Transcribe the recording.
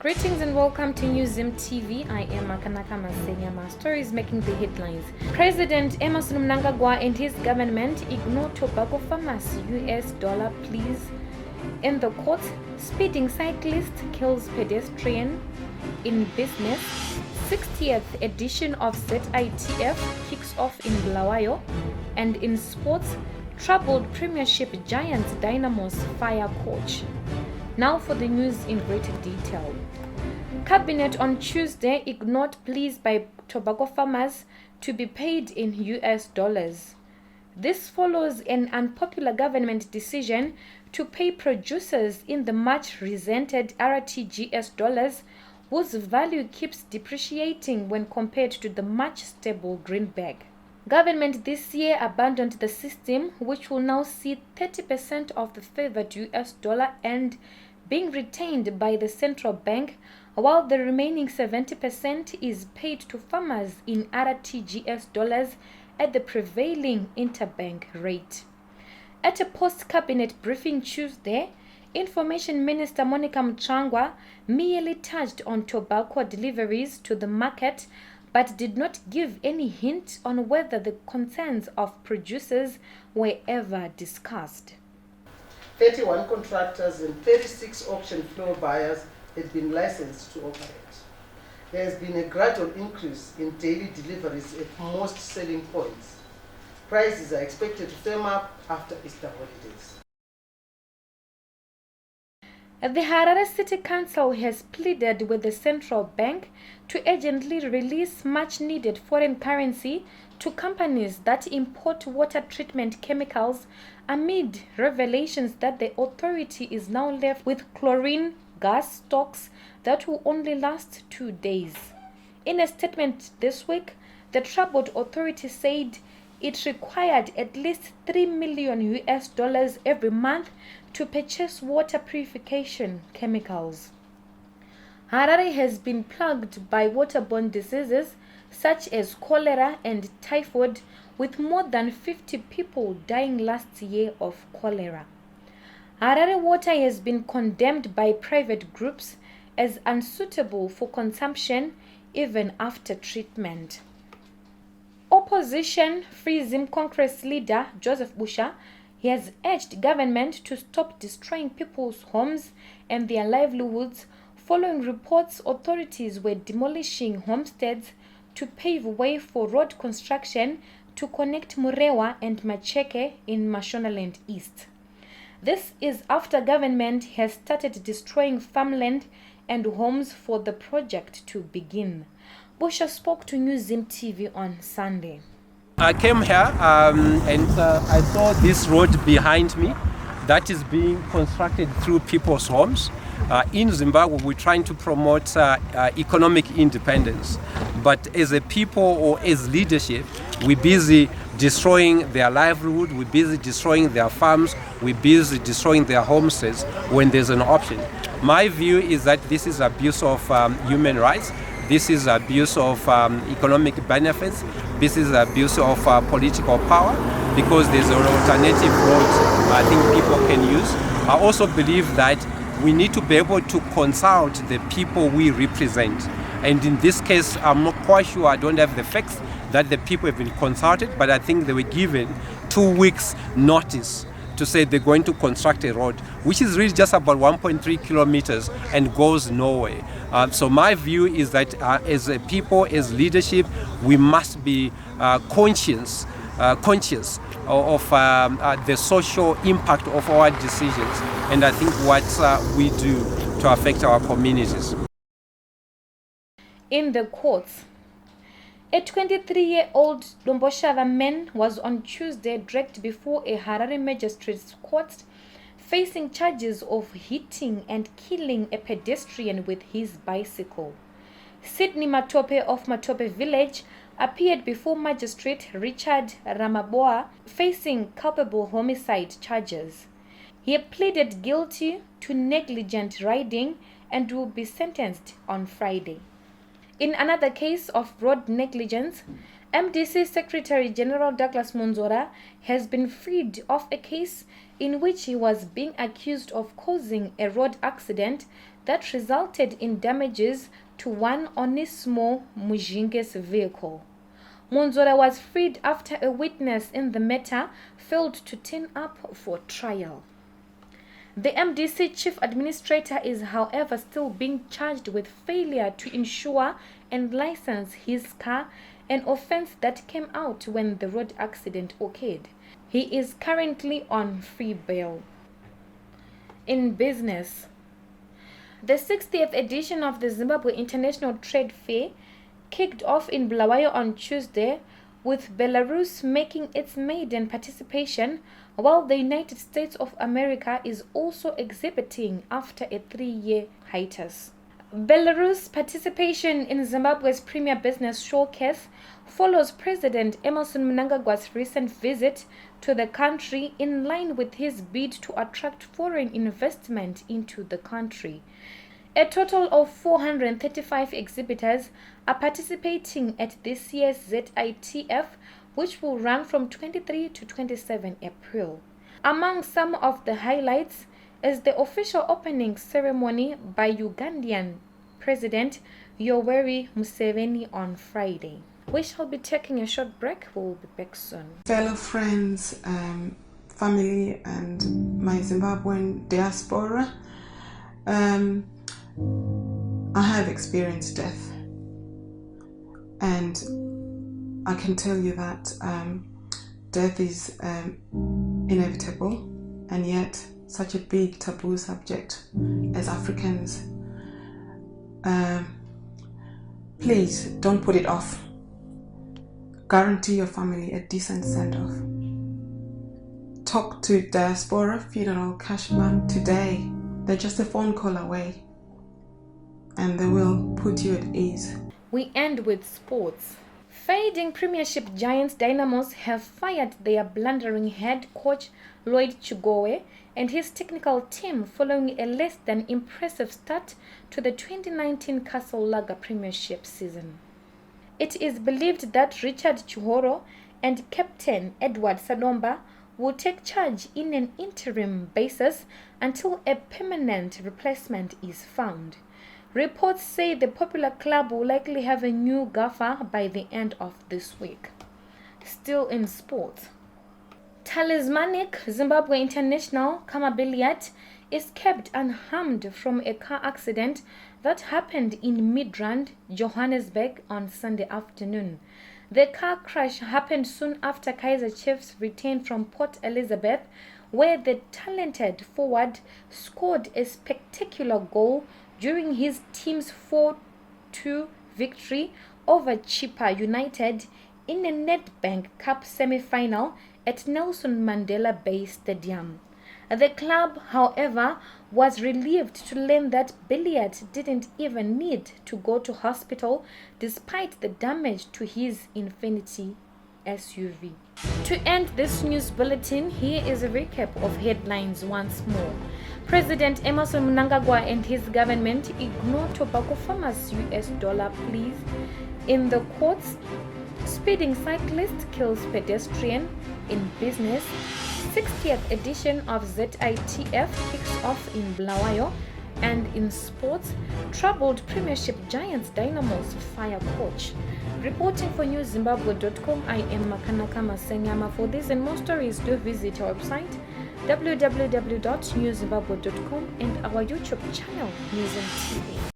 Greetings and welcome to Newzim TV. I am Makanaka Masenyama. Stories making the headlines. President Emerson Mnangagwa and his government ignore tobacco farmers' US dollar pleas. In the courts, speeding cyclist kills pedestrian. In business, 60th edition of ZITF kicks off in Bulawayo. And in sports, troubled Premiership giants Dynamos fire coach. Now for the news in greater detail. Cabinet on Tuesday ignored pleas by tobacco farmers to be paid in US dollars. This follows an unpopular government decision to pay producers in the much resented RTGS dollars, whose value keeps depreciating when compared to the much stable greenback. Government this year abandoned the system, which will now see 30% of the favored US dollar and being retained by the central bank, while the remaining 70% is paid to farmers in RTGS dollars at the prevailing interbank rate. At a post-cabinet briefing Tuesday, Information Minister Monica Mnangagwa merely touched on tobacco deliveries to the market, but did not give any hint on whether the concerns of producers were ever discussed. 31 contractors and 36 auction floor buyers had been licensed to operate. There has been a gradual increase in daily deliveries at most selling points. Prices are expected to firm up after Easter holidays. The Harare City Council has pleaded with the central bank to urgently release much-needed foreign currency to companies that import water treatment chemicals amid revelations that the authority is now left with chlorine gas stocks that will only last 2 days. In a statement this week, the troubled authority said it required at least $3 million every month to purchase water purification chemicals. Harare has been plagued by waterborne diseases such as cholera and typhoid, with more than 50 people dying last year of cholera. Harare water has been condemned by private groups as unsuitable for consumption even after treatment. Opposition Free Zim Congress leader Joseph Busha has urged government to stop destroying people's homes and their livelihoods following reports authorities were demolishing homesteads to pave way for road construction to connect Murewa and Macheke in Mashonaland East. This is after government has started destroying farmland and homes for the project to begin. Busha spoke to Newzim TV on Sunday. I came here and I saw this road behind me that is being constructed through people's homes. In Zimbabwe, we're trying to promote economic independence. But as a people or as leadership, we're busy destroying their livelihood, we're busy destroying their farms, we're busy destroying their homesteads when there's an option. My view is that this is abuse of human rights. This is abuse of economic benefits. This is abuse of political power, because there's an alternative road I think people can use. I also believe that we need to be able to consult the people we represent. And in this case, I'm not quite sure, I don't have the facts that the people have been consulted, but I think they were given 2 weeks notice to say they're going to construct a road, which is really just about 1.3 kilometers and goes nowhere. So my view is that as a people, as leadership, we must be conscious of the social impact of our decisions, and I think what we do to affect our communities. In the courts, a 23-year-old Domboshava man was on Tuesday dragged before a Harare magistrate's court, facing charges of hitting and killing a pedestrian with his bicycle. Sydney Matope of Matope Village appeared before Magistrate Richard Ramaboa, facing culpable homicide charges. He pleaded guilty to negligent riding and will be sentenced on Friday. In another case of road negligence, MDC Secretary General Douglas Monzora has been freed of a case in which he was being accused of causing a road accident that resulted in damages to one Onesimo Mujinge's vehicle. Monzora was freed after a witness in the matter failed to turn up for trial. The MDC chief administrator is, however, still being charged with failure to insure and license his car, an offense that came out when the road accident occurred. He is currently on free bail. In business, the 60th edition of the Zimbabwe International Trade Fair kicked off in Bulawayo on Tuesday, with Belarus making its maiden participation, while the United States of America is also exhibiting after a 3-year hiatus. Belarus' participation in Zimbabwe's premier business showcase follows President Emmerson Mnangagwa's recent visit to the country, in line with his bid to attract foreign investment into the country. A total of 435 exhibitors are participating at this year's ZITF, which will run from 23 to 27 April. Among some of the highlights is the official opening ceremony by Ugandan President Yoweri Museveni on Friday. We shall be taking a short break. We'll be back soon. Fellow friends, family, and my Zimbabwean diaspora, I have experienced death, and I can tell you that death is inevitable, and yet such a big taboo subject as Africans. Please don't put it off. Guarantee your family a decent send-off. Talk to Diaspora Funeral Cashman today. They're just a phone call away, and they will put you at ease. We end with sports. Fading Premiership giants Dynamos have fired their blundering head coach Lloyd Chigowe and his technical team following a less than impressive start to the 2019 Castle Lager Premiership season. It is believed that Richard Chihoro and Captain Edward Sadomba will take charge in an interim basis until a permanent replacement is found. Reports say the popular club will likely have a new gaffer by the end of this week. Still in sports, talismanic Zimbabwe international Kama Billiat is kept unharmed from a car accident that happened in Midrand, Johannesburg on Sunday afternoon. The car crash happened soon after Kaizer Chiefs returned from Port Elizabeth, where the talented forward scored a spectacular goal during his team's 4-2 victory over Chippa United in a Nedbank Cup semi-final at Nelson Mandela Bay Stadium. The club, however, was relieved to learn that Billiat didn't even need to go to hospital despite the damage to his Infiniti SUV. To end this news bulletin, here is a recap of headlines once more. President Emmerson Mnangagwa and his government ignore tobacco farmers' US dollar pleas in the courts. Speeding cyclist kills pedestrian. In business, 60th edition of ZITF kicks off in Bulawayo. And in sports, troubled Premiership giants Dynamos fire coach. Reporting for newszimbabwe.com, I am Makanaka Masenyama. For this and more stories, do visit our website www.newszimbabwe.com and our YouTube channel, News and TV.